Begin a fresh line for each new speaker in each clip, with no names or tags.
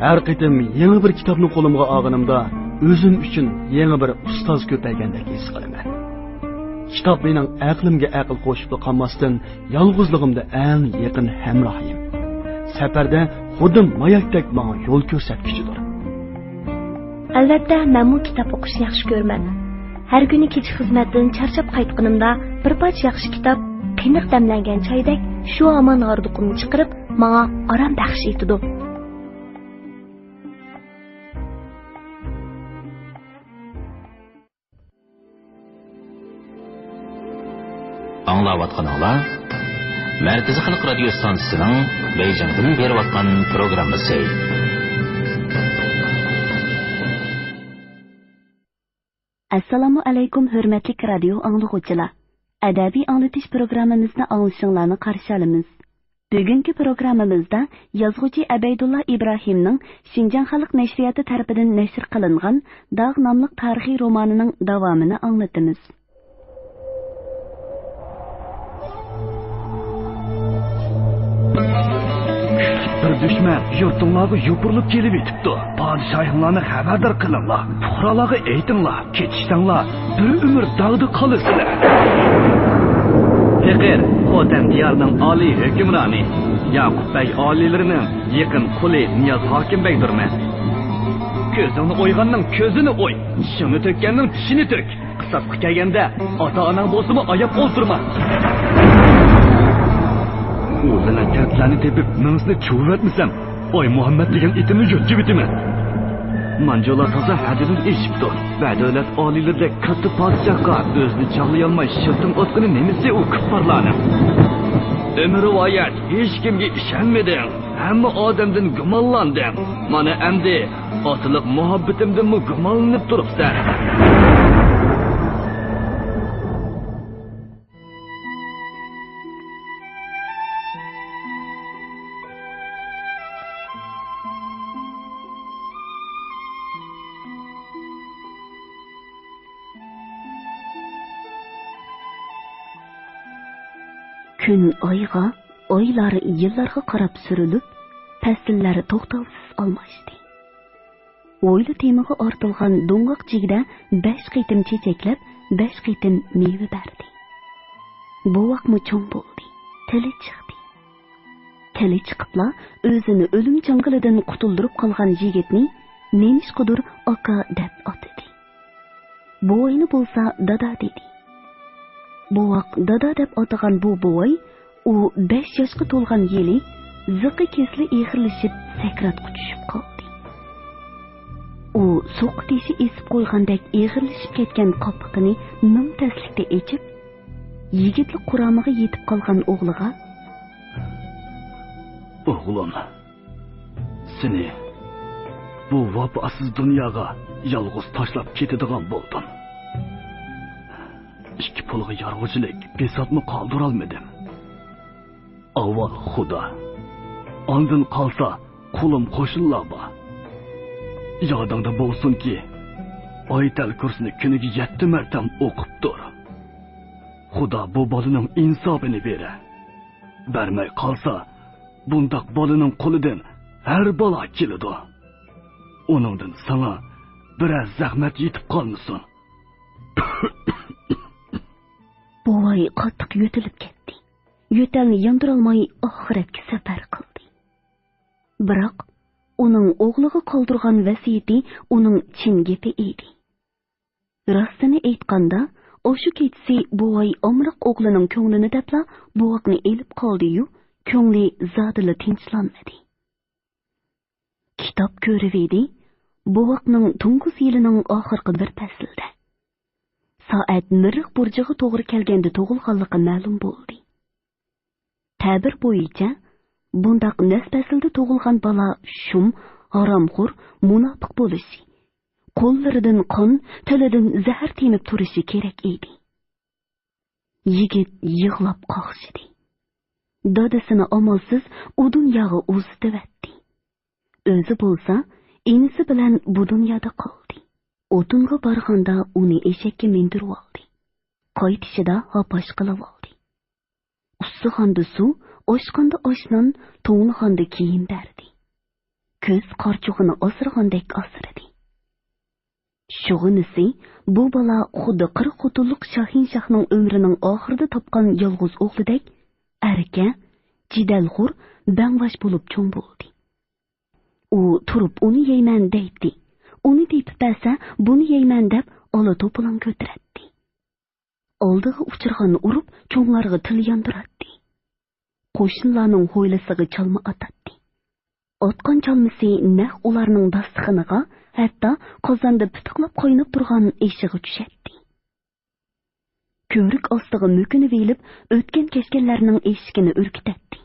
Her qitim yeni bir kitapni qo'limga olganimda o'zim uchun yeni bir ustoz ko'paygandek his qilaman. Kitap mening aqlimga aql qo'shib qolmasdan yolg'izligimda eng yaqin hamrohim. Safarda xudim mayakdek menga yo'l ko'rsatkichidir.
Albatta, men bu kitap o'qishni yaxshi ko'raman. Har kuni kech xizmatdan charchab qaytganimda bir parcha yaxshi kitob qiniq damlangan choydek shu omon orduqimni chiqarib menga orom baxsh etdi.
Anglayotganlar Merkezi Xalq Radio stansiyasining Beijingdan berayotgan programmasi.
Assalomu alaykum hurmatli radio anglovchilar. Adabiy anglatish programmamizni anglashinglarni qarshi olamiz. Bugungi programmamizda yozuvchi Abaydulla Ibrohimning Xinjiang xalq nashriyati tarafidan nashr qilingan Dog' nomli tarixiy romanining davomini anglatamiz.
Bir düşman yurtinglarga yupurilib kelib etibdi. Podshohinglarni xabardor qilinglar. Fuqarolarga aytinglar, ketishsanglar bir umr dog'da qolasizlar. Faqir Xotan diyorining oliy hukmroni Yaqub bey oliylarining yaqin quli Niyoz Hokimbeydirman. Ko'zingni o'yganning ko'zini o'y, shuni to'kkanning tishini to'k. Qisas kelganda ota-onang bo'lsa-mu ayab o'ltirma. O'zini katlarni tepib, minsni chuvatmisam, oy Muhammad degan itini yutib bitaman. Manjolar toza hadidan eshibdi. Badavlat oliylarda katta podshohga o'zini chaqlay olmay shiltim o'tqini nemisi u kuffarlarni. Umr rivoyat hech kimga ishonmadim. Hamma odamdan gumonlandim. Mana endi otliq muhabbatimdan gumonlanib turibsan.
Kun oyga, oylar yillarga qarab surilib, fasllari to'xtovsiz almashdi. O'yli temaga ortilgan do'ngoq jigda 5 qitim chechaklab, 5 qitim meva berdi. Bu vaqtmi cho'ng bo'ldi, tili chiqdi. Tili chiqibla o'zini o'lim changilidan qutuldirib qolgan yigitni nemishqidir aka deb atadi. Bu o'yini bo'lsa dada dedi. Bu vaqt dada deb atagan bu boy, u 5 yoshga to'lgan yili ziqi kesli eg'irlashib sakratga tushib qoldi. U so'q tishi esib qo'ygandek eg'irlashib ketgan qopiqini mumtazlikda echib, yigitlik quramiga yetib qolgan o'g'liga:
"O'g'lim, seni bu vafosiz dunyoga yolg'iz tashlab ketadigan bo'ldim. İki pulga yarg'uchilik besatni qoldira olmadim. Avval Xudo, ondan qolsa qulim qo'shillarba. Yodingda bo'lsinki, oyatal kursini kuniga 7 martam o'qib tur. Xudo bu bolaning insofini bera. Bermay qolsa, bundaq bolaning qo'lidan har balo keladi. Uningdan sana biroz zahmat yetib qolmasin."
Boy qattiq yo'tilib ketdi. Yo'talni yondirolmay oxiratga safar qildi. Biroq uning o'g'liga qoldirgan vasiyati uning chin gapi edi. Rostini aytganda, o'sha kechasi boy omriq o'g'lining ko'nglini dapla buvoqni elib qoldi-yu, ko'ngli zodila tinchlanmadi. Kitob ko'rib edi, buvoqning tungus yilining oxirgi bir faslida. Soat Mirriq burjiga to'g'ri kelganda tug'ilganligi ma'lum bo'ldi. Ta'bir bo'yicha bundaq nas faslda tug'ilgan bola shum, haromxo'r, munofiq bo'lishi, qo'llaridan qon, tilidan zahar temib turishi kerak edi. Yigit yig'lab qo'shdi. Dadasini amalsiz u dunyoga uzatdi. O'zi bo'lsa, inisi bilan bu dunyoda qoldi. O'tinga borganda uni eshakka mindirib oldi. Qaytishida hapash qilib oldi. Ussiqanda suv, oshqanda oshnon, to'ngliganda kiyim berdi. ko'z qarchug'ini osirgandek osirdi. Shug'inisi, bu bola xuddi 40 qutulliq Shohinshahning umrining oxirida topgan yolg'iz o'g'lidek arka, jidalxo'r, bangvash bo'lib cho'ng bo'ldi. U turib uni yeyman deydi. Uni tepib bersa, buni yeyman deb ola to'polon ko'taradi. Oldiga uchirg'anni urib, cho'nglarga til yondiradi. Qo'shnilarning ho'ylasiga chalma atadi. Otgan chalmisi naq ularning dastig'iniga, hatto qozonda pitiqlab qaynab turgan eshig'i tushadi. Ko'rik ostiga mo'kinib elib, o'tgan kechganlarning eshigini o'rkitadi.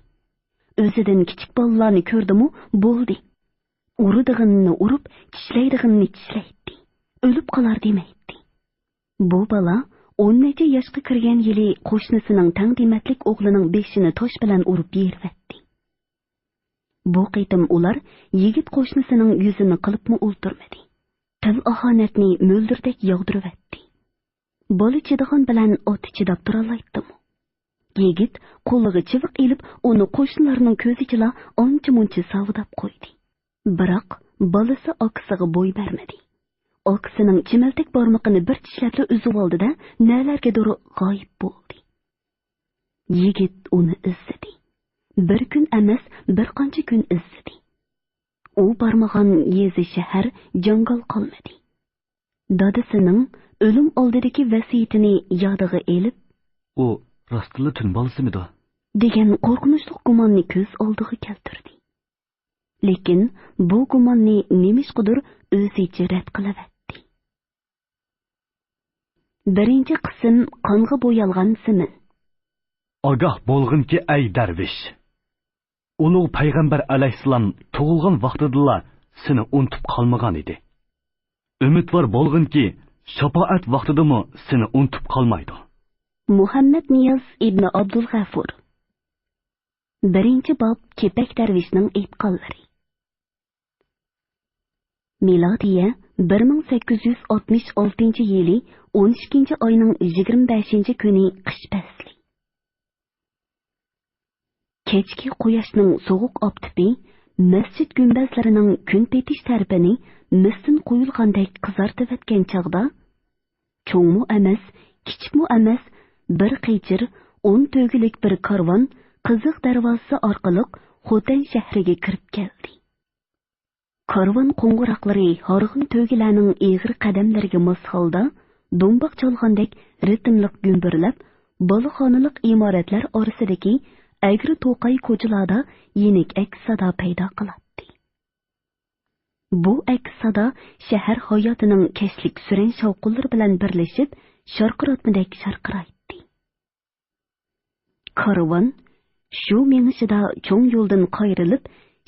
O'zidan kichik bolalarni ko'rdimu, bo'ldi. Urudig'inni urib, tishlaydig'inni tishlaydi. O'lib qolar demaydi. Bu bola 10 necha yoshga kirgan yili qo'shnisining tangdimatlik o'g'lining beshini tosh bilan urib yervatdi. Bu qitim ular yigit qo'shnisining yuzini qilibmi o'ltirmadi. Til ahonatni mo'ldirdek yog'dirvatdi. Bola chidig'on bilan oti chidab turalaytdimi? Yigit qo'liga chiviq ilib, uni qo'shnilarning ko'zichila ancha-muncha savdab qo'ydi. Biroq bolasi oksiga bo'y bermadi. Oksining chimaltak barmoqini bir tishlab uzib oldi-da, nalargadir g'oyib bo'ldi. Yigit uni izladi. Bir kun emas, bir qancha kun izladi. U barmag'an yezi shahar jangal qolmadi. Dadasining o'lim oldidagi vasiyatini yodiga elib,
u rostli tun bolsimidi?
degan qo'rqinchli gumonni ko'z oldiga keltirdi. Lekin bu gumonni nemishqidir o'zicha rad qilaverdi. Birinchi qism qonga bo'yalgan simin.
Ogoh bo'lginki ay darvish. Ulug' payg'ambar alayhissalom tug'ilgan vaqtida seni unutib qolmagan edi. Umidvor bo'lginki shafaat vaqtidami seni unutib qolmaydi.
Muhammad Niyoz ibn Abdul G'afur. Birinchi bob kepak darvishning aytqonlari. Milodiya 1866-yili 12-oyning 25-kuni qish fasli. Kechki quyoshning sovuq optipi masjid gumbazlarining kun petish tarafini mistin qo'yilgandek qizartib o'tgan chog'da cho'ngmu emas, kichikmu emas, bir qichir 10 to'gilik bir karvon qiziq darvozasi orqali Xotan shahriga kirib keldi. Karvon qo'ng'iroqlari horg'in to'gilarning eg'ir qadamlariga mos holda do'mboq chalgandek ritmliq gumburlab, boloxonalik imoratlar orasidagi agri to'qay ko'chalarda yenik aks sado paydo qiladi. Bu aks sado shahar hayotining kashlik suran shovqinlar bilan birlashib, sharqiratmadek sharqiraydi. Karvon shu mengishida cho'ng yo'ldan qayrilib,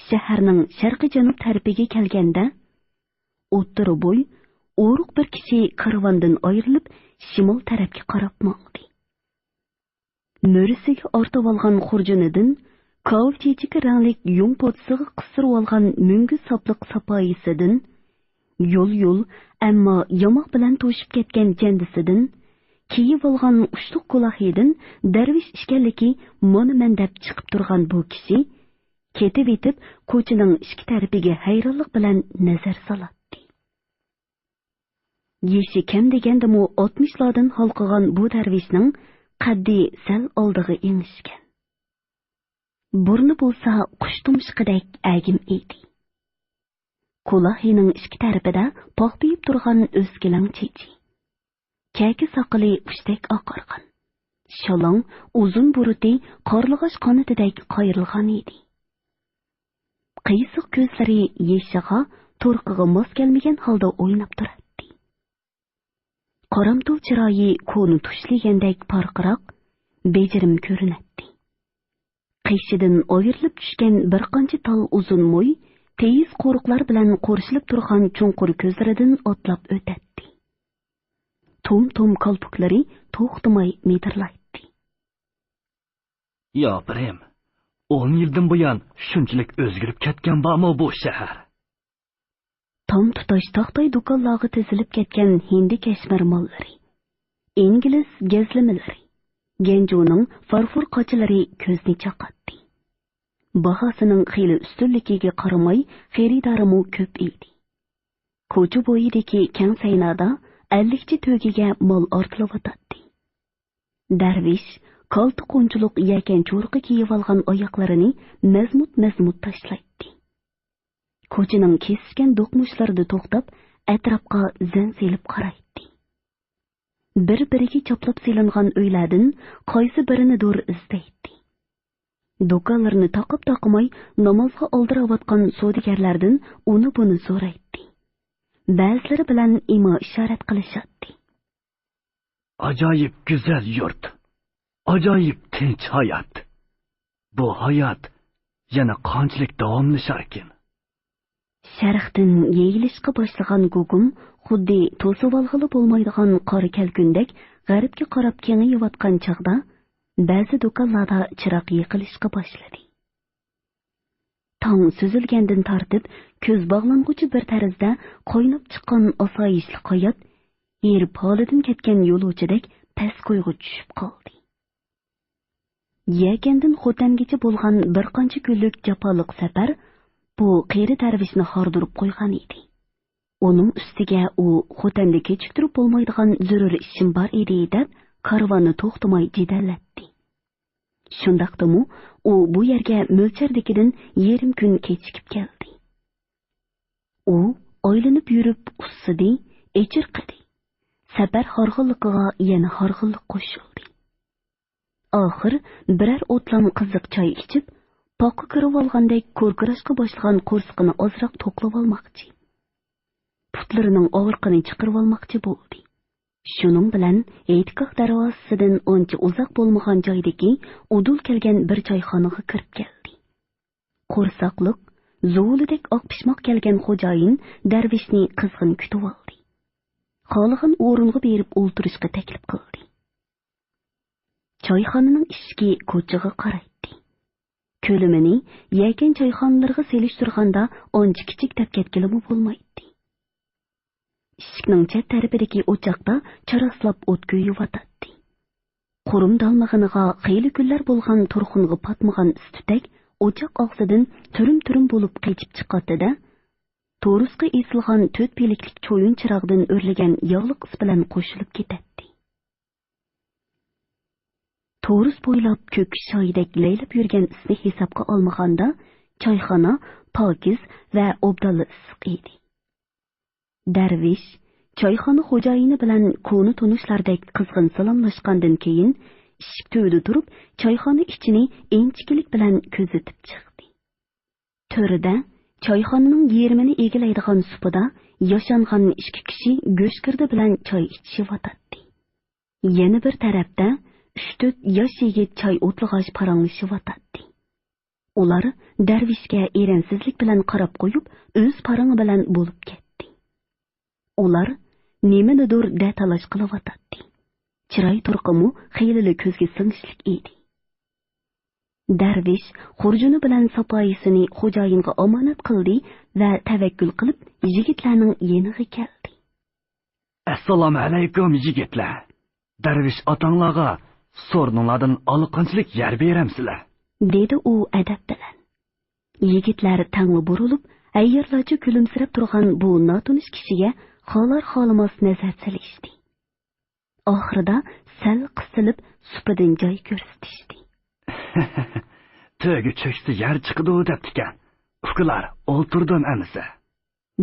shaharning sharqi-janub tarafiga kelganda, o'ttiri bo'y o'ruq bir kishi karvondan ayrilib, shimol tarafga qarab mo'ngdi. Mo'risiga ortib olgan xurjunidan kavchechik ranglik yung potsiga qistirib olgan mungi sopliq sapoyisidan, yo'l ammo yamoq bilan to'shib ketgan jandisidan, kiyib olgan ushliq quloqidan darvish ishkanligi monument deb chiqib turgan bu kishi ketib etib ko'chaning ikki tarafiga hayronlik bilan nazar soladi. Yeshi kam degandimi 60 lardan halqagan bu darvishning qaddi sal oldiga engishgan. Burni bo'lsa qush tumshug'idek agim edi. Quloqining ikki tarafida poqpiyib turgan o'zgilang chechi. Kaki soqoli uchdek oqargan. Sholong uzun buruti qorlig'och qanotidek qayrilgan edi. Qiyshiq ko'zlari yeshiga, turqiga mos kelmagan holda o'ynab turadi. Qoramtul chiroyi ko'ni tushligandek parqiroq, bejirim ko'rinadi. Qiyshidan o'yirilib tushgan bir qancha tal uzun mo'y, teyiz qo'riqlar bilan qo'rishilib turgan chunqur ko'zlaridan otlab o'tadi. Tom kolpuklari to'xtamay midirlaydi.
Yo, Prem, 10 yildan buyon shunchalik o'zgarib ketgan bormi bu shahar?
Tom tutash taqtoy do'konlarga tizilib ketgan hindi kashmir mollari, ingliz gazlamalari, Genjoning farfur qochilari ko'zni chaqatdi. Bahasının xeyli üstünligiga qaramay, xeridorimi ko'p edi. Ko'cha bo'yidagi keng saynada 50 to'giga mol ortilayotdi. Darvish qalti qo'nchiluq yakan cho'rqi kiyib olgan oyoqlarini mazmut tashlaydi. Ko'chaning kesishgan do'qmushlarida to'xtab, atrofga zan selib qaraydi. Bir-biriga choplab selingan uylardan qaysi birinidir izlaydi. Do'konlarni taqib-taqimay namozga oldirayotgan savdogarlardan uni buni so'raydi. Ba'zilari bilan imo-ishorat qilishadi.
Ajoyib go'zal yurt. Ajoyib tinch hayot. Bu hayot yana qanchalik davomlashar ekan?
Sharqdan yeyilishga boshlagan gugum xuddi to'sib olg'ili bo'lmaydigan qora kalkundek g'arbga qarab kengayayotgan chog'da ba'zi do'konlarda chiroq yiqilishga boshladi. Tong suzilgandan tortib ko'z bog'languchi bir tarzda qo'ynab chiqqan osoyishli hayot erib holidan ketgan yo'lovchidek past qo'yga tushib qoldi. Yakandan Xotangacha bo'lgan bir qancha kunlik jafoliq safar bu qeri darvishni xordirib qo'ygan edi. Uning ustiga u Xotanda kechiktirib bo'lmaydigan zarur ishim bor edi deb karvonni to'xtamay jidallatdi. Shundaqdimi u bu yerga mo'lchardagidan yarim kun kechikib keldi. U oylanib yurib ussidi, echirqidi. Safar horg'inligiga yana horg'inlik qo'shildi. Oxir birer o'tlam qiziq choy ichib, poqqa kirib olgandek ko'rkirashga boshlagan qo'rsqini ozroq to'qlab olmoqchi. Putlarining og'riqini chiqarib olmoqchi bo'ldi. Shuning bilan Eytikoq darvozasidan uncha uzoq bo'lmagan joydagi udul kelgan bir choyxonaga kirib keldi. Qo'rsoqliq, zuvulidek oq pishmoq kelgan xo'jayin darvishni qizg'in kutib oldi. Xohlagan o'ringa berib o'ltirishga taklif qildi. Choyxonaning eshigi ko'chaga qaraydi. Ko'limini yakan choyxonalarga selishtirganda onchi kichik deb ketgilimi bo'lmaydi. Eshikning chet tarafidagi o'choqda charaslab o't kuyib-yotadi. Qurum dalmag'iniga xeyli kunlar bo'lgan turxunga patmagan istidak o'choq og'zidan turim-turim bo'lib qechib chiqadi-da, to'rusqa esilgan 4 peliklik cho'yin chirog'dan o'rlagan yog'liq is bilan qo'shilib ketadi. To'rus bo'ylab ko'k shoydek laylab yurgan isni hisobga olmaganda, choyxona pokiz va obdalla issiq edi. Darvish choyxona xo'jayini bilan ko'ni tunishlardek qizg'in salomlashgandan keyin eshik to'yida turib, choyxona ichini enchiklik bilan ko'zitib chiqdi. To'rida choyxonaning yermini egilaydigan supida yoshangan 2 kishi go'shkirdi bilan choy ichishib-o'tadi. Yana bir tarafda 3-4 yosh yigit choy o'tlag'ach paranglashib-o'tadi. Ular Darvishga eransizlik bilan qarab qo'yib, o'z parangi bilan bo'lib ketdi. Ular nimanidir datalash qilib-o'tadi. Chiroy turqimi xeylili ko'zga singishlik edi. Darvish xurjuni bilan sapoyisini xo'jayinga omonat qildi va tavakkul qilib yigitlarning yeniga keldi.
Assalomu alaykum yigitlar. Darvish otanglarga so'rninglardan olqanchilik yer beramsizlar,
dedi u adab bilan. Yigitlar tangli burilib, ayyorlarcha kulimsirab turgan bu notunish kishiga xolar-xolamas nazar solishdi. Oxirida sal qisilib supadan joy ko'rsatishdi.
To'gi cho'ksa yer chiqdi deb tikan. Ukalar o'ltirdim amisa.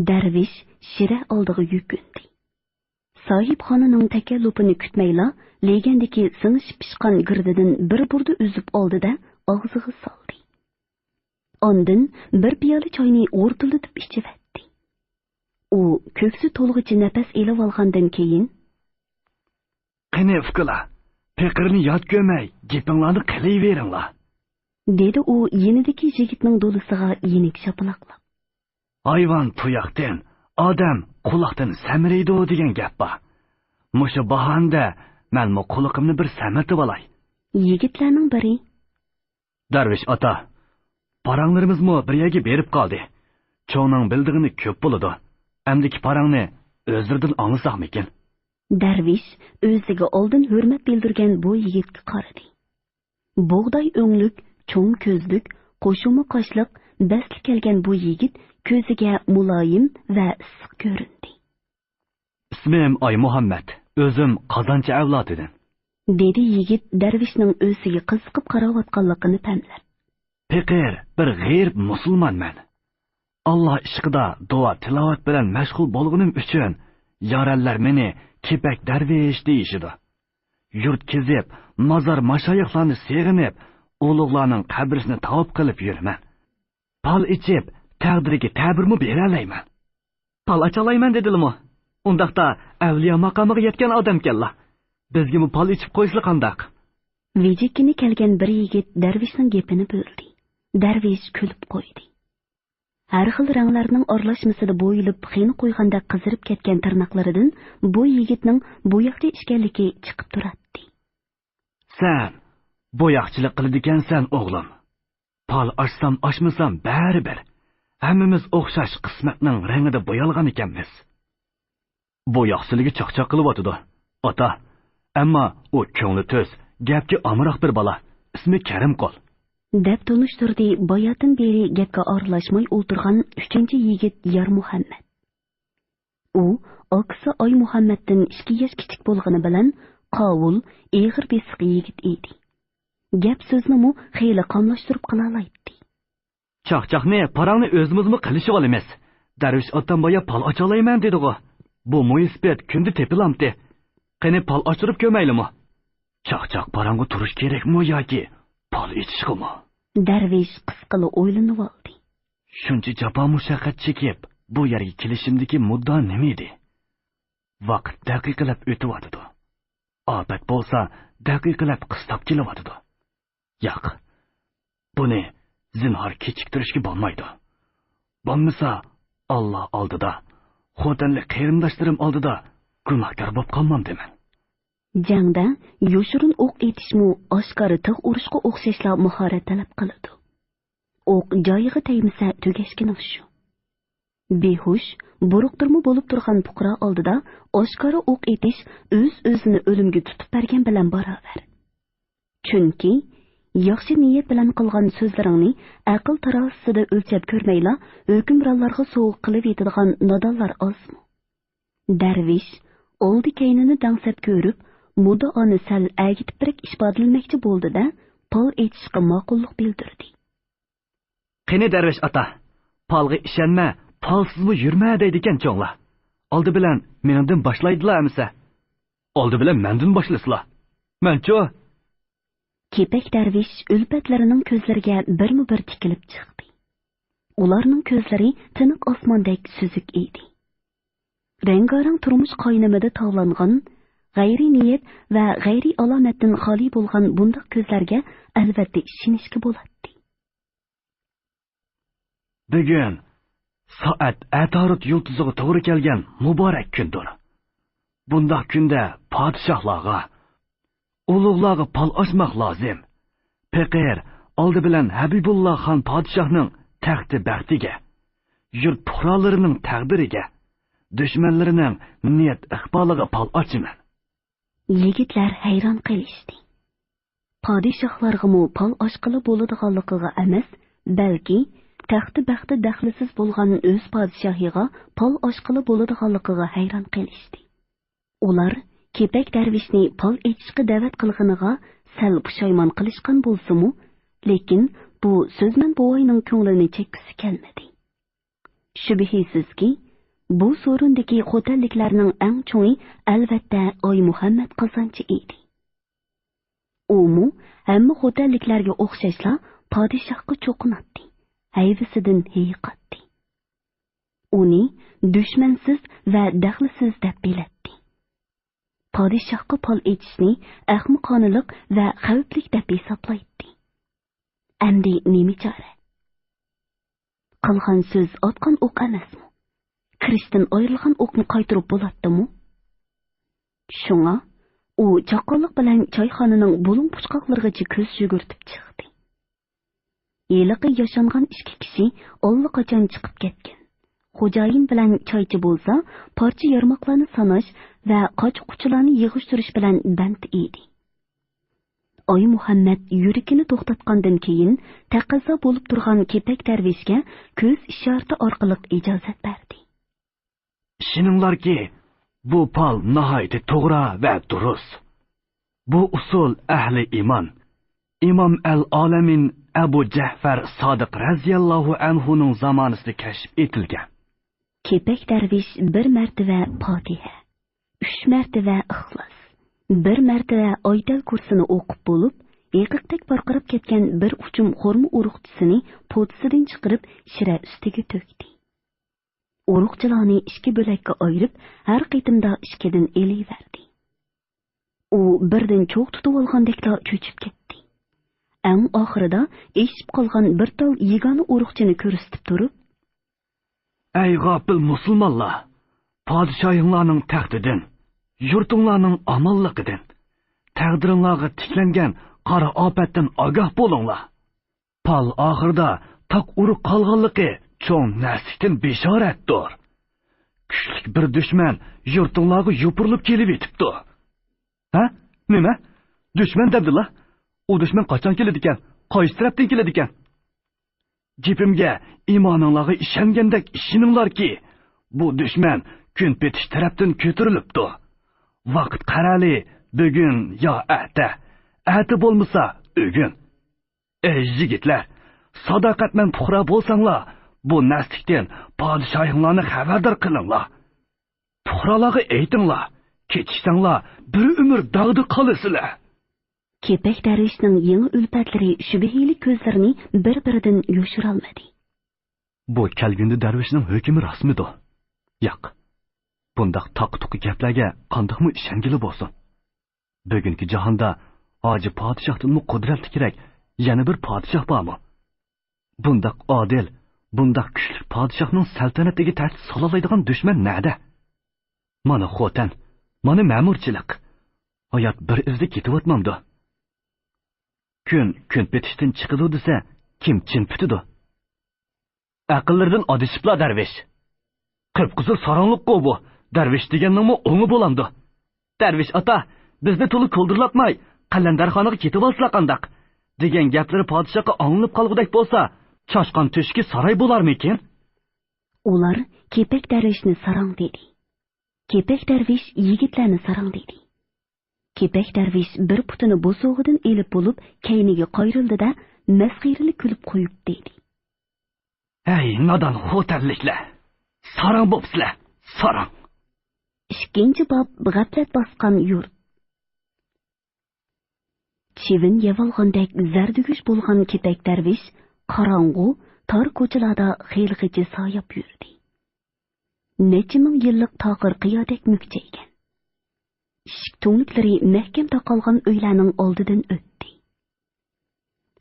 Darvish shira oldiga yukindi. Sohibxonaning takallufini kutmayla, legandagi singishib pishgan girdidan bir burda uzib oldi-da, og'ziga soldi. Ondan bir piyola choyni o'rtilitib ichib-etdi. U ko'ksi to'lg'ichi nafas elib olgandan keyin,
"Qani ukalar, peqirni yod ko'may, gapinglarni qilayveringlar",
dedi u yenidagi yigitning do'lisiga yenik shapaloqlab.
"Hayvon tuyoqdan, odam quloqdan samiraydi degan gap bor. Mushu bahanda men mo quloqimni bir samirtib olay."
Yigitlarning biri,
"Darvish ota, paranglarimiz mo bir yerga berib qoldi. Cho'ning bildig'ini ko'p bo'ladi. Amdiki parangni o'zlaridan anglasaqmikin?"
Darvish o'ziga oldin hurmat bildirgan bu yigitga qaradi. Bug'doy o'nglik, cho'ng ko'zlik, qo'shuma qoshliq, basli kelgan bu yigit ko'ziga muloyim va issiq ko'rindi.
Ismim Oy Muhammad, o'zim Qozonchi avlodidan.
Dedi yigit darvishning o'ziga qiziqib qarayotganligini pamlab.
Pekir bir g'ayr musulmonman. Allah ishqida duo tilovat bilan mashg'ul bo'lganim uchun yoranlar meni kepak darvish deyishidi. Yurt kezib, mazar mashayiqlarni seg'inib, ulug'larning qabrisini tavop qilib yuraman. Pal ichib, taqdiriga ta'birmi beralayman. Pal achalayman dedilmi? Undaqda avliyo maqomiga yetgan odamkanlar. Bizga mu pal ichib qo'yishli qandaq?
Vejikini kelgan bir yigit darvishning gapini bo'ldi. Darvish kulib qo'ydi. Har xil ranglarning aralashmasida bo'yilib, xiyni qo'yganda qizirib ketgan tirnoqlaridan bu yigitning bo'yoqchi ishkanligi chiqib turadi.
Sen bo'yoqchilik qiladigansan, o'g'lim. Pal ochsam, ochmasam baribir. Hammamiz o'xshash qismatning rangida bo'yalgan ekanmiz. Bo'yoqchiligi chaqchaq qilyotdi. Ota, ammo u ko'ngli to'z, gapga amroq bir bola. Ismi Karimqul.
Deb tunishtirdi boyatin beri gapga aralashmay o'tirgan 3-yigit Yar Muhammad. U oqsa Oy Muhammaddan 2 yosh kichik bo'lgani bilan qovul, eg'ir besiq yigit edi. Gap so'zni mu xeyli qamlashtirib qilalaydi.
Chaqchaqni parangni o'zimizmi qilishib olamiz. Darvish otdan boya pal ochalayman dedi-ku. Bu muisbet kundi tepilamdi. Qani pal ochirib ko'maylimi? Chaqchaq parangga turish kerakmi yoki pal ichishmi?
Darvish qisqali o'ylanib oldi.
Shuncha jafo mushaqqat chekib, bu yerga kelishimdagi muddo nima edi? Vaqt daqiqalab o'tyapti. Obat bo'lsa, daqiqalab qistab kelyapti. Yo'q. Buni zinhor kechiktirishga bo'lmaydi. Bo'lmasa, Alloh oldida, xotinli qarindoshlarim oldida gunohkor bo'lib qolmam deman.
Jangda yoshirin o'q etishmu oshkora tig' urishga o'xshashlar mahorat talab qiladi. O'q joyiga tegmasa tugashgani shu. Behush, buruqtirma bo'lib turgan fuqaro oldida oshkora o'q etish o'z-o'zini o'limga tutib bergan bilan barobar. Chunki yaxshi niyat bilan qilgan so'zlaringni aql tarozisida o'lchab ko'rmayla hukmronlarga so'g' qilib yetadigan nodonlar ozmi? Darvish oldi keynini dangsab ko'rib, muddaoni sal agitib birak isbodlanmoqchi bo'ldi-da, pal etishga ma'qullik bildirdi.
Qani Darvish ota, palga ishonma, palsizmi yurma deydigan cho'nglar. Oldi bilan mendan boshlaydilar amsa. Oldi bilan mendan boshlasizlar. Mencho Kepak darvish ulpatlarining ko'zlariga birma-bir tikilib chiqdi. Ularning ko'zlari tiniq osmondek suzuk edi. Rengarang turmush qo'ynimida tog'langan, g'ayri niyat va g'ayri alomatdan xoli bo'lgan bunday ko'zlarga albatta ishonishga bo'ladi. Bugun soat Atorut yulduziga to'g'ri kelgan muborak kundir. Bunday kunda podshohlarga ulug'larga pal ochmoq lozim. Paqir oldi bilan Habibulloh xon podshohning taxti baxtiga, yurt fuqarolarining taqdiriga, dushmanlarining niyat iqboliga pal ochiman. Yigitlar hayron qolishdi. Podshohlarga mu pal ochqili bo'ladiganligiga emas, balki taxti baxti daxlisiz bo'lgan o'z podshohiga pal ochqili bo'ladiganligiga hayron qolishdi. Ular kepak darvishni pal etishga da'vat qilganiga sal pushaymon qilishgan bo'lsa-mu, lekin bu so'zman bo'yning ko'nglini chekkisi kelmadi. Shubhisizki, bu so'rindagi xo'tanliklarning eng cho'ngi albatta Oy Muhammad Qozonchi edi. U hamma xo'tanliklarga o'xshashla podshohga cho'qinatdi, hayvisidan hayiqatdi. Uni dushmansiz va daxlisiz deb bilatdi. Podshohga pal etishni ahmoqonalik va xavfli deb hisoblaydi. Endi nima chora? Qilgan so'z otgan o'q emasmi? Kirishdan ayrilgan o'qni qaytirib bo'ladimi? Shunga u chaqqonlik bilan choyxonaning bulung puchqoqlarigacha ko'z yugurtib chiqdi. Yiliqi yashangan 2 kishi allaqachon chiqib ketgan. Xo'jayin bilan choychi bo'lsa, parcha yarmoqlarni sanash va qoch-quchilarni yig'ishtirish bilan band edi.
Oy Muhammad yurikini to'xtatgandan keyin taqozo bo'lib turgan kepak darvishga ko'z ishorati orqali ijozat berdi.
Ishoninglarki, bu pal nihoyatda to'g'ri va durust. Bu usul ahli iymon, Imom al-Alamin Abu Ja'far Sodiq radhiyallohu anhu ning zamonasida kashf etilgan.
Kepak darvish bir martaba Fotiha, 3 martaba Ixlos, bir martaba Oytal kursini o'qib bo'lib, yiqiqdek barqarab ketgan bir uchum xurma uruqchisini po'tisidan chiqarib shira ustiga to'kdi. Uruqchilarni 2 bo'lakka ayirib, har qitimda 2dan eliverdi. U birdan cho'q tutib olgandekla cho'chib ketdi. Eng oxirida eshib qolgan bir tal yegona uruqchini ko'rsatib turib,
"Ey g'ofil musulmonlar, podshohinglarning taxtidan, yurtinglarning omonligidan, taqdiringlarga tiklangan qora ofatdan ogoh bo'linglar. Pal oxirida taq uruq qolganligi cho'ng nasihdan bishoratdir. Kuchli bir dushman yurtinglarga yupurilib kelib etibdi." Ha? Nima? Dushman dabdilar? U dushman qachon keladi ekan? Qaysi tarafdan keladi ekan? Gapimga iymoninglarga ishongandek ishoninglarki, bu dushman kun petish tarafdan ko'tarilibdi. Vaqt qarali, bugun yo ati bo'lmasa bugun. Ey yigitlar, sadoqatman puxra bo'lsanglar, bu naslikdan podshohinglarni xabardor qilinglar. Puxralarga aytinglar, ketishsanglar bir umr dog'da qolasizlar.
kepak darvishning yangi ulfatlari shubhali ko'zlarini bir-biridan yoshira olmadi.
Bu kelgundi darvishning hukmi rasmidir. Yo'q. Bundaq taq-tuqi gaplarga qandoqmi ishongili bo'lsin. Bugungi jahonda hoji podshohdan qudratli kerak yana bir podshoh bormi? Bundaq odil, bundaq kuchli podshohning saltanatiga ta'sir sola oladigan dushman nada? Mana xotin, mana ma'murchilik. Hayot bir izda ketib o'tmamdi. Kun petishdan chiqidi desa, kim chin putidi? Aqllardan adishiblar darvish. Qip-qizil saronliqqa bu. Darvish deganning o'ngi bo'lamdi. Darvish ota, bizni to'liq ko'ldirlatmay, Qalandarxonaga ketib olslar qandaq? Degan gaplari podshohga anglanib qolgudek bo'lsa, choshqon to'shki saroy bo'larmikin?
Ular kepak darvishni sarong dedi. Kepak darvish yigitlarni sarong dedi. Kepak darvish bir putini bo'sog'idan elib bo'lib, kayniga qayrildi-da, masxirali kulib qo'yib dedi.
Ey nodon xo'tarliklar! Sarong bo'psizlar, sarong.
Ikkinchi bob g'aflat bosgan yurt. Chivin yevolgandek zardugush bo'lgan kepak darvish qorong'u, tor ko'chalarda xilqicha soyab yurdi. Necha ming yillik tog'ir qiyodek mukchaygan. Ishik to'nliklari mahkam taqalgan uylarning oldidan o'tdi.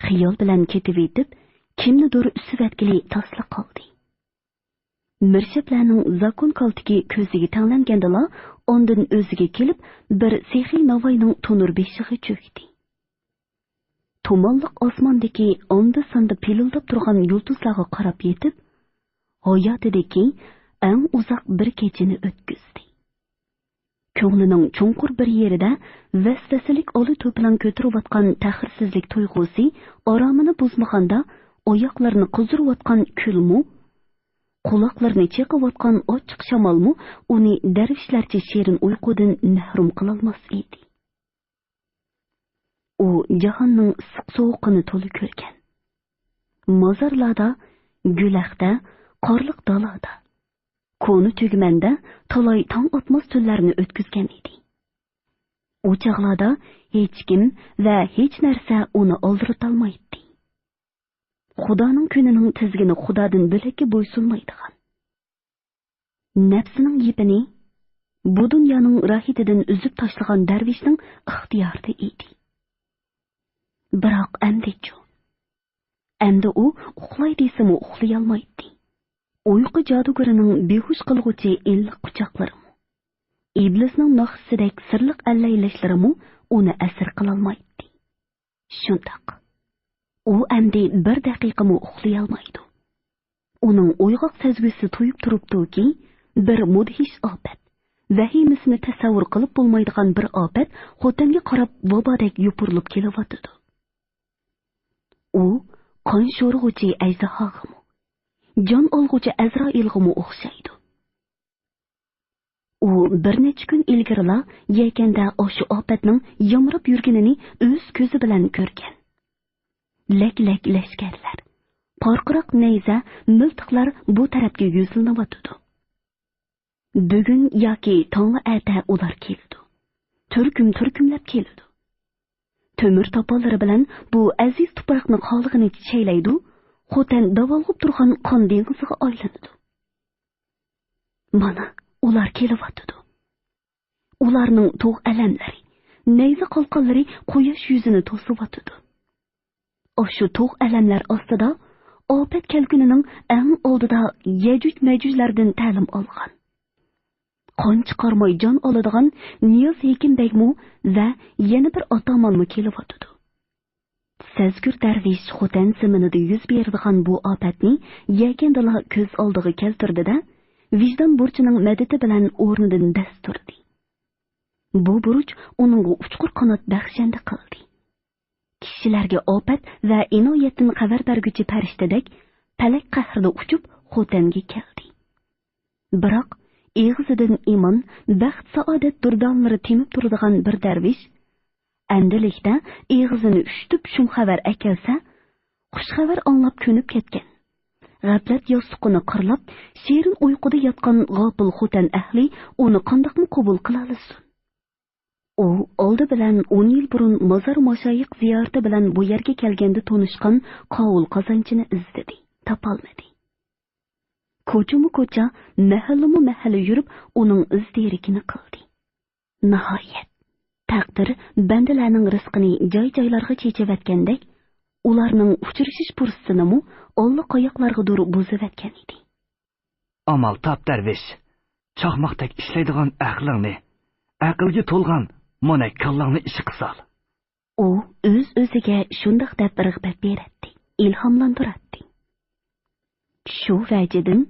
Xiyol bilan ketib etib, kimnidir ustivatkili tasla qoldi. Mirshaplarning zakon koltiki ko'ziga tanlangandala, ondan o'ziga kelib, bir sehiy navoyning to'nur beshig'i cho'kdi. Tumonliq osmondagi onda-sonda pilildab turgan yulduzlarga qarab yetib, hayotidagi eng uzoq bir kechani o'tkazdi. Ko'nglining chunqur bir yerida vasvasalik oli to'plan ko'tarayotgan tahrirsizlik tuyg'usi oromini buzmaganda, oyoqlarini qizdirayotgan kulmu, quloqlarini chaqayotgan ochiq shamolmu uni darvishlarcha sherin uyqudan mahrum qilolmas edi. U jahonning issiq-sovuqini to'la ko'rgan. Mozorlarda, gulaqda, qorliq dalada, ko'ni tugmanda talay tong otmas tunlarni o'tkazgan edi. U chog'larda hech kim va hech narsa uni oldiritolmaydi. Xudoning kunining tizgini Xudodan bo'lakka bo'ysunmaydigan. Nafsining yipini bu dunyoning rohitidan uzib tashlagan darvishning ixtiyorida edi. Biroq endi u uxlay desimi uxlay olmaydi. Uyqu jadugarining behush qilg'uchi illiq quchoqlarimi, iblisning naqsidek sirliq allaylashlarimu uni asir qilolmaydi. Shundoq u endi bir daqiqami uxlay olmaydi. Uning uyg'oq sezgisi to'yib turibdiki, bir mudhish ofat, vahimasini tasavvur qilib bo'lmaydigan bir ofat xotinga qarab vobodek yupurilib kelyotdi. U qon sho'rg'uchi ajdahomi, jon olg'uchi Azroilg'imi o'xshaydi. U bir necha kun ilgarila yekanda o'sha ofatning yomrib yurganini o'z ko'zi bilan ko'rgan. Lak-lak lashkarlar, porqiroq nayza, miltiqlar bu tarafga yuzlanayotdi. Bugun yoki tong'i ata ular keldi. Turkumlab keldi. Temir topallari bilan bu aziz tuproqni qolg'ini chaylaydi, xotin davolg'ib turgan qon dengiziga aylanadi. Mana ular kelyapti. Ularning tog' alamlari, nayza qalqonlari quyosh yuzini to'sib-o'tdi. O'sha tog' alamlar ostida ofat kelgunining eng oldida Yajuj-Majujlardan ta'lim olgan, qon chiqarmay jon oladigan Niyoz Hekimbekmi va yana bir otamonmi kelyapti. Sazgur darvish xotin siminida yuz beradigan bu ofatni yekandala ko'z oldiga keltirdi-da, vijdon burchining madadi bilan o'rnidan dast turdi. Bu burch uning uchqur qanot baxshanda qildi. Kishilarga ofat va inoyatdan xabar berguchi farishtadek palak qahrida uchib xotinga keldi. Biroq eg'izidan iymon, baxt, saodat durdonlari temib turadigan bir darvish andilikda eg'izini ushtib shum xabar akelsa, xush xabar anglab ko'nib ketgan. G'aflat yostiqini qirlab, sherin uyquda yotgan g'ofil xotin ahli uni qandoqmi qabul qila olsin? U oldi bilan 10 yil burun mozor mashayiq ziyorati bilan bu yerga kelganda tonishgan qovul qozonchini izladi, topolmadi. Ko'cha mahalla yurib uning izdirikini qildi. Nihoyat taqdir bandalarning rizqini joy-joylarga chechavatgandek, ularning uchrashish fursatini Alloh qoyoqlarga dur buzib atgan edi.
Amal tap darvish, chaqmoqdek ishlaydigan aqlingni, aqlga to'lgan mana kallangni ish qilsal.
U o'z-o'ziga shundoq deb rag'bat beradi, ilhomlantiradi. Shu vajidan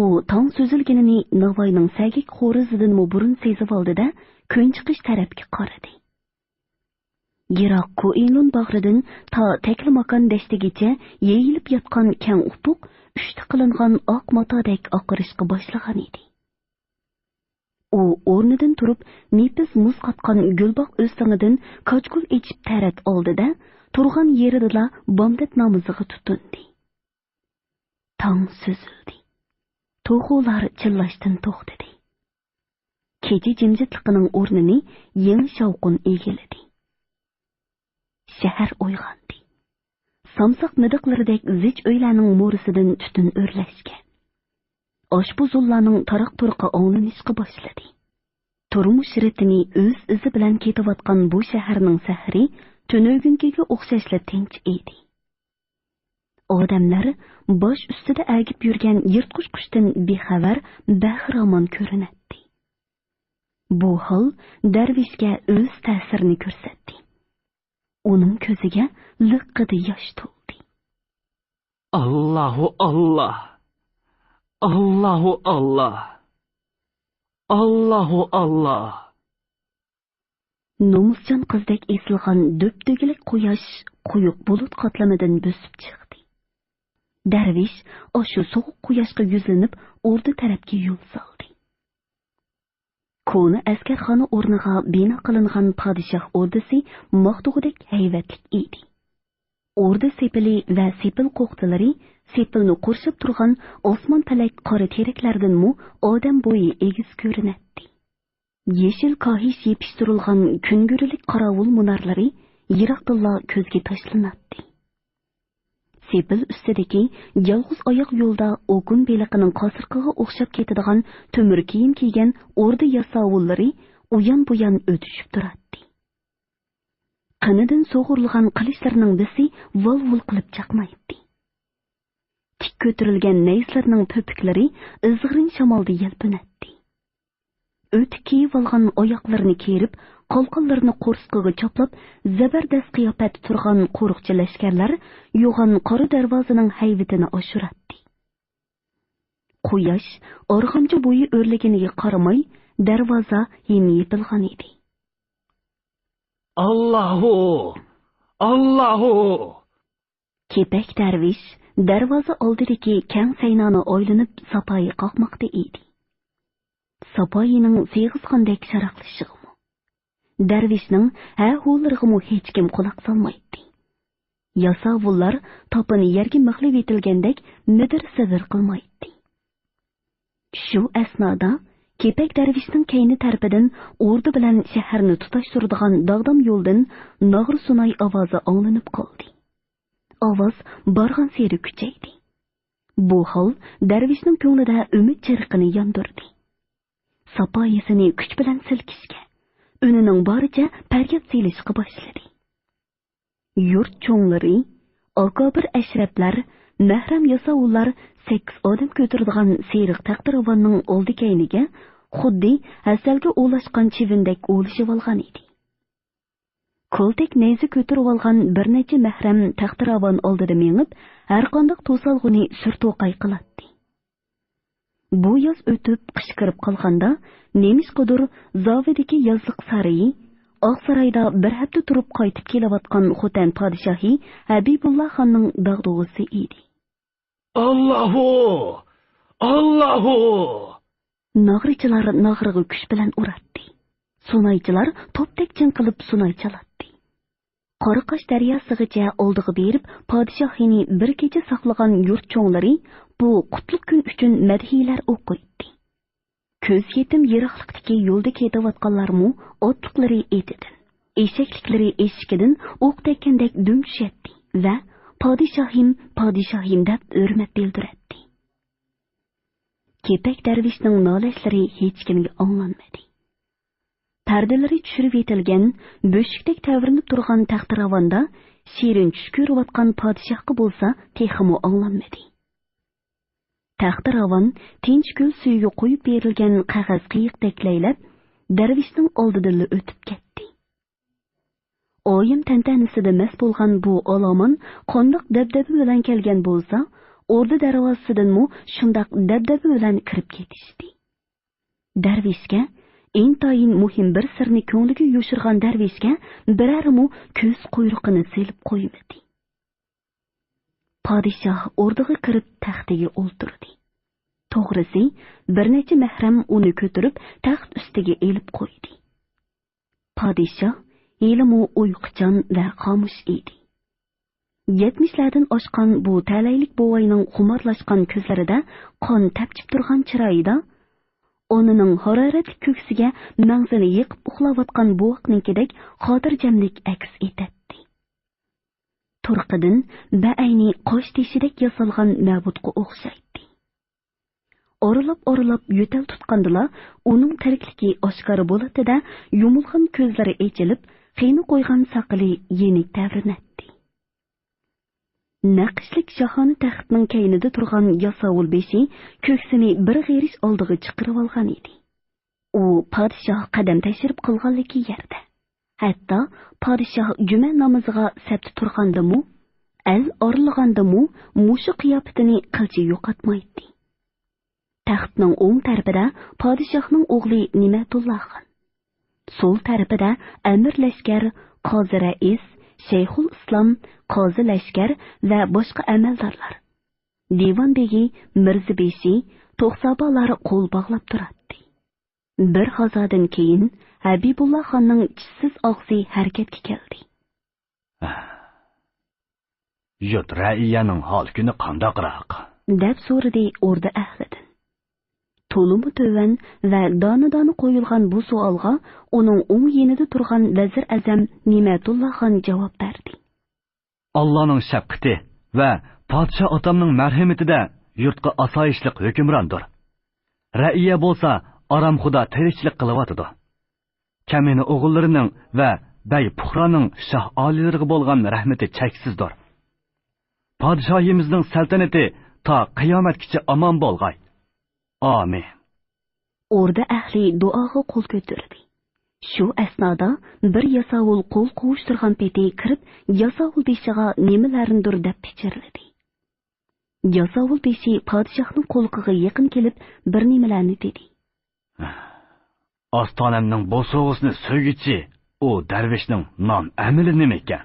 u tong so'zilganini Navoiyning sagik xo'rizidan burun sezib oldi-da, ko'nchiqish tarafga qaradi. Yiroq Ko'inlun bag'ridan to Tekli makon dashtigacha yeyilib yotgan keng ufuq uchta qilingan oq matodek oqirishga boshlagan edi. U o'rnidan turib, nefis muz qatgan gulbaq o'stingidan kochgul echib tarat oldi-da, turgan yerida bomdod namoziga tutindi. Tong suzildi. To'g'ular chillashdan to'xtadi. Kecha jimjitligining o'rnini yangi shovqin egalladi. Shahar uyg'ondi. Samsoq midiqlaridek zich uylarning mo'risidan tutun o'rlashgan. Oshpuzullarning taroq-turuqqa o'nglanishga boshladi. Turmush ritmi o'z izi bilan ketayotgan bu shaharning sahri tunuygunkiga o'xshashla tinch edi. Odamlar bosh ustida agib yurgan yirtqich qushdan bexabar, bahramon ko'rinadi. Bu hol darvishga o'z ta'sirini ko'rsatdi. Uning ko'ziga liqqida yosh to'ldi.
Allohu Allah. Allohu Allah. Allohu Allah.
Nomusjon qizdek esilgan do'pdo'gilik quyosh quyuq bulut qatlamidan bo'sib chiqdi. Darvish o'sha sovuq quyoshga yuzlanib, o'rda tarafga yo'l soldi. Koni askarxona o'rniga bino qilingan podshoh o'rdasi maqtug'idek hayvatlik edi. O'rda sepili va sepil qo'qtilari sepilni qurshib turgan osmon palak qora teraklardan odam bo'yi egiz ko'rinadi. Yeshil kohish yepishtirilgan kungurilik qorovul munarlari yiroqdilla ko'zga tashlanadi. Sepil ustidagi yolg'iz oyoq yo'lda o'gun beliqining qosirqiga o'xshab ketadigan temir kiyim kiygan o'rda yasovullari uyon-buyon o'tishib turadi. Qinidan so'g'urilgan qilichlarning bisi vol-vol qilib chaqmaydi. Tik ko'tarilgan nayzlarning to'piklari izg'irin shamolda yelpinadi. O'ti kiyib olgan oyoqlarini kerib, qalqonlarini qo'rsqiga choplab, zabardast qiyofat turgan qo'riqchi lashkarlar yo'g'on qora darvozaning hayvitini oshiradi. Quyosh org'amchi bo'yi o'rlaganiga qaramay, darvoza hem yepilgan edi.
Allahu!
Kepak darvish darvoza oldidagi kang saynani o'ylanib sapoyi qoqmoqda edi. Sapoyining seg'izgandek sharaqlashig'imi. Darvishning ha-hularig'imi hech kim quloq solmaydi. Yasovullar topini yerga mixlab etilgandek midir-sidir qilmaydi. Shu asnoda kepak darvishning keyni tarafidan o'rda bilan shaharni tutashtiradigan dog'dam yo'ldan nog'ri sunay ovozi anglanib qoldi. Ovoz borgan seri kuchaydi. Bu hol darvishning ko'nglida umid chirqini yondirdi. Sapoyisini kuch bilan silkishga, unining boricha faryod selishga boshladi. Yurt cho'nglari, akobir ashrablar, mahram yasovullar 8 odam ko'taradigan seriq taqdirovanning oldi keyniga xuddi hasalga o'lashgan chivindek o'lishib olgan edi. Qo'ltek neyzi ko'tarib olgan bir necha mahram taqdirovan oldida mengib, har qanday to'salg'uni surto'qay qiladi. Bu yoz o'tib qishqirib qolganda nemishqidir zovidagi yozliq sarayi Oqsaroyda bir hafta turib qaytib kelayotgan Xotan podshohi Habibullah xonning dag'dug'isi edi.
Allahu!
Nag'richilar nag'rig'i kuch bilan uratdi. Sunaychilar to'ptek qilib sunay chaladi. Qoraqosh daryosigacha oldiga berib, podshohini bir kecha saqlagan yurt cho'nglari bu qutlug' kun uchun madhiyalar o'qiydi. Ko'z yetim yiroqlikdagi yo'lda ketayotganlarmu otliqlari etidan, eshakliklari eshkidan o'q tekkandek dum tushadi va podshohim deb hurmat bildiradi. Kepak darvishning nolashlari hech kimga anglanmadi. Pardalari tushirib etilgan, bo'shikdek tavrinib turgan taxtiravonda shirin tush ko'rayotgan podshohga bo'lsa, texmo anglanmadi. Taxtiravon tinch ko'l suyiga qo'yib berilgan qog'oz qiyiqdek laylab, darvishning oldidan o'tib ketdi. Oyim tantanasida mas bo'lgan bu olomon qondoq dabdaba bilan kelgan bo'lsa, o'rda darvozasidanmi shundoq dabdaba bilan kirib ketishdi. Darvishga intayin muhim bir sirni ko'ngliga yo'shirgan darvishga birarmu ko'z quyruqini silib qo'ymadi. Podshoh o'rdiga kirib taxtiga o'ltirdi. To'g'risi, bir necha mahram uni ko'tarib taxt ustiga elib qo'ydi. Podshoh elimu uyquchan va xomush edi. 70lardan oshgan bu talaylik bovayning xumorlashgan ko'zlarida qon tapchib turgan chiroyida o'nining haroratli ko'ksiga mag'zini yiqib uxlayotgan buvoqninkidek xotirjamlik aks etadi. Turqidan baayni qo'sh teshidek yasalgan mabudga o'xshaydi. Oralab yo'tal tutqandila uning tirikligi oshkora bo'ladi-da, yumilgan ko'zlari echilib, qiyni qo'ygan saqili yenik tavrinadi. Naqshlik shahona taxtning kaynida turgan yasovul beshi ko'ksini bir g'erish oldiga chiqarib olgan edi. U podshoh qadam tashirib qilganligi yerda. Hatto podshoh juma namoziga sabti turgandimu, al orilgandimu, mushu qiyofatini qilchi yo'qotmaydi. Taxtning o'ng tarafida podshohning o'g'li Nimatulloh xon. Sol tarafida Amir Lashkar, Qozi Rais, Shayxul Islom, Qozi Lashkar va boshqa amaldorlar. Devon begi, Mirza beshi, to'xsabolar qo'l bog'lab turadi. Bir hazodan keyin Habibullah xonning tishsiz og'zi harakatga keldi.
Yurt raiyaning hol kuni qandoqroq?
deb so'radi o'rda ahlidan. To'limi to'van va dona-dona qo'yilgan bu savolga uning o'ng yenida turgan vazir azam Nimatulloh xon javob berdi.
Allohning shafqati va podshoh otamning marhamatida yurtga asoyishlik hukmrondir. Raiya bo'lsa aram xudo tirikchilik qilyotidi. Kamina o'g'illarining va bay puhroning shoh olilariga bo'lgan rahmati cheksizdir. Podshohimizning saltanati to qiyomatgacha omon bo'lg'ay. Amin.
O'rda ahli duoga qo'l ko'tardi. Shu asnoda bir yasovul qo'l qovushtirgan peti kirib, yasovul beshiga nimalarnidir deb pichirladi. Yasovul beshi podshohning qo'lqiga yaqin kelib bir nimalarni dedi.
Ostonamning bo'sog'isini so'ygichi u darvishning nom amili nima ekan?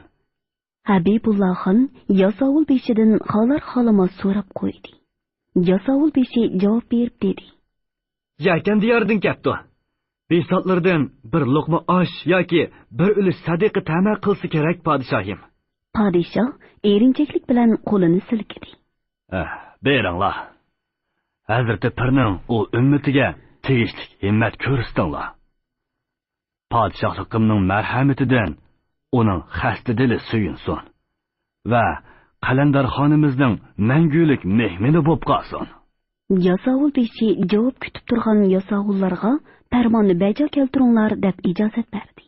Habibulloh xon Yasovul beshidan xolar xolamaz so'rab qo'ydi. Yasovul beshi javob berib dedi:
Yakan diyardin kapto. Besotlardan bir luqma osh yoki bir ulush sadiqa ta'ma qilsa kerak podshohim.
Podshoh erinchaklik bilan qo'lini silkidi.
Beringlar. Hazrati Pirning u ummatiga tegishli himmat ko'rstinglar. Podshohligimning marhamatidan uning xasta dili suyunsin va qalandarxonimizning mangulik mehmoni bo'lib qolsin.
Yasovul beshi javob kutib turgan yasovullarga farmonni bajo keltiringlar deb ijozat berdi.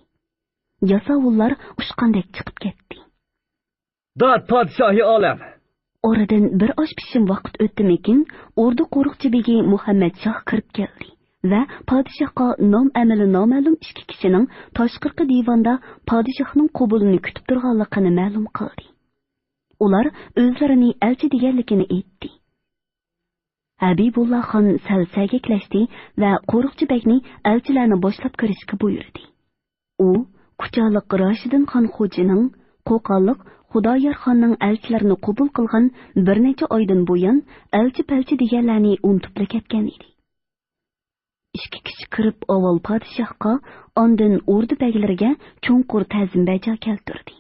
Yasovullar ushqandek chiqib ketdi.
Dod podshohi olam.
Oradan bir osh pishim vaqt o'tdimikin, ordu qo'riqchi begi Muhammad Shoh kirib keldi va podshohga nom amali noma'lum ikki kishining tashqirqi divanda podshohning qabulini kutib turganligini ma'lum qildi. Ular o'zlarini elchi deganligini aytdi. Habibulloh xon sal sagiklashdi va qo'riqchi bekni elchilarni boshlab kirishga buyurdi. U Kuchaliq Rashidin xon xo'jining Qo'qonliq Xudoyor xonning elchilarini qabul qilgan bir necha oydan buyon elchi-palchi deganlarni unutib ketgan edi. Ikki kishi kirib avval podshohga, ondan o'rda beglariga cho'nqur ta'zim bajo keltirdi.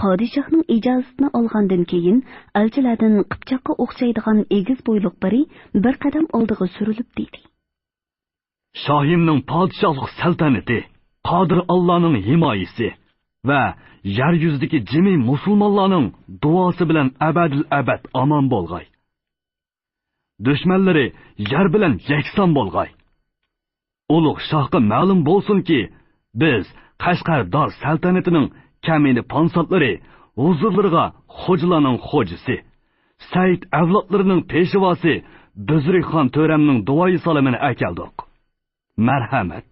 Podshohning ijozatini olgandan keyin elchilardan Qipchoqqa o'xshaydigan egiz bo'yliq biri bir qadam oldiga surilib dedi:
Shohimning podshohlik saltanati, Qodir Allohning himoyasi va yer yuzidagi jami musulmonlarning duosi bilan abadil abad omon bo'lg'ay. Dushmanlari yer bilan yakson bo'lg'ay. Ulug' shohga ma'lum bo'lsinki, biz Qashqar Dor saltanatining kamini ponsotlari huzurlariga xo'jalarning xo'jisi, Said avlodlarining peshvosi Buzrixon to'ramning duoyi salomini akaldik. Marhamat.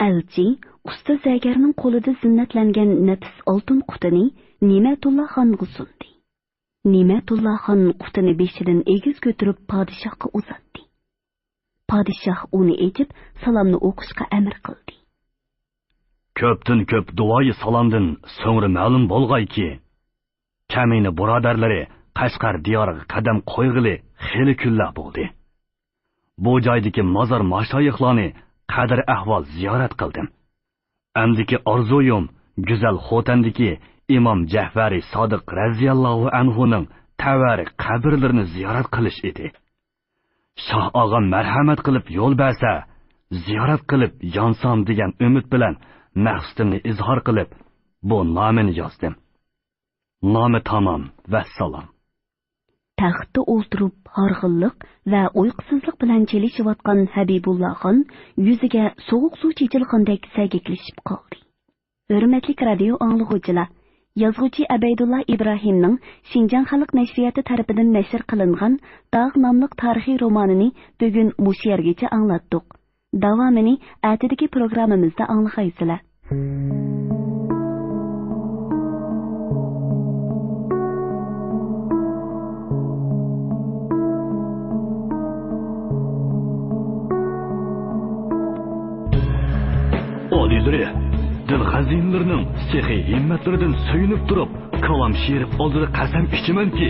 Elchi usta zagarning qo'lida zinnatlangan nafis oltin qutini Ne'matulloh xonga sundi. Ne'matulloh xon qutini beshidan egiz ko'tarib podshohga uzatdi. Podshoh uni echib salomni o'qishga amr qildi.
Ko'pdan ko'p duoyi salomdan so'ngra ma'lum bo'lg'ayki, kamini birodarlari Qashqar diyoriga qadam qo'yg'ili xili kunlar bo'ldi. Bu joydagi mozor mashoyixlarni qadr ahvol ziyorat qildim. Amdiki orzuyum go'zal Xotandagi Imom Jahvari Sodiq raziyallohu anhuning tavari qabrlarini ziyorat qilish edi. Shoh og'am marhamat qilib yo'l bersa, ziyorat qilib yonsam degan umid bilan maqsadimni izhor qilib, bu nomini yozdim. Nomi tamom va salom.
Taxtda o'ltirib horg'inlik va uyqusizlik bilan chelishayotgan Habibulloh xon yuziga sovuq suv chechilgandek sagiklashib qoldi. Hurmatli radio anglag'uvchilar, yozuvchi Abaydullah Ibrohimning Shinjan xalq nashriyati tarafidan nashr qilingan Dog' nomli tarixiy romanini bugun mush yergacha anglatdik. Davomini atidagi programmamizda anglaysizlar.
Odilri, dil xazinlarining sehiy himmatlaridan suyunib turib, kalom sherib oldida qasam ichamanki,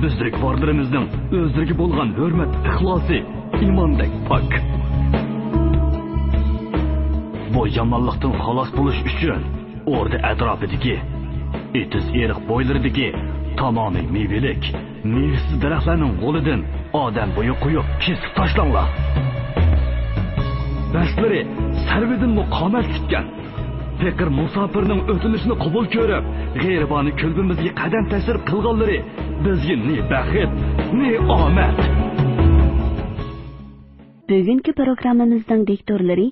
bizning vorlarimizning o'zlariga bo'lgan hurmat, ixlosi, iymondek pok. Bu yomonlikdan xalos bo'lish uchun o'rda atrofidagi etiz eriq bo'ylaridagi tamomiy mevelik, mevasiz daraxtlarning g'olidan odam bo'yi qo'yib kesib tashlanglar. Baslari sarvidin muqomat tutgan. Fikr musofirning o'tilishini qabul ko'rib, g'ayriboni kulbimizga qadam tasir qilganlari bizga ne baxit, ne omad.
Bugungi programmamizning diktorlari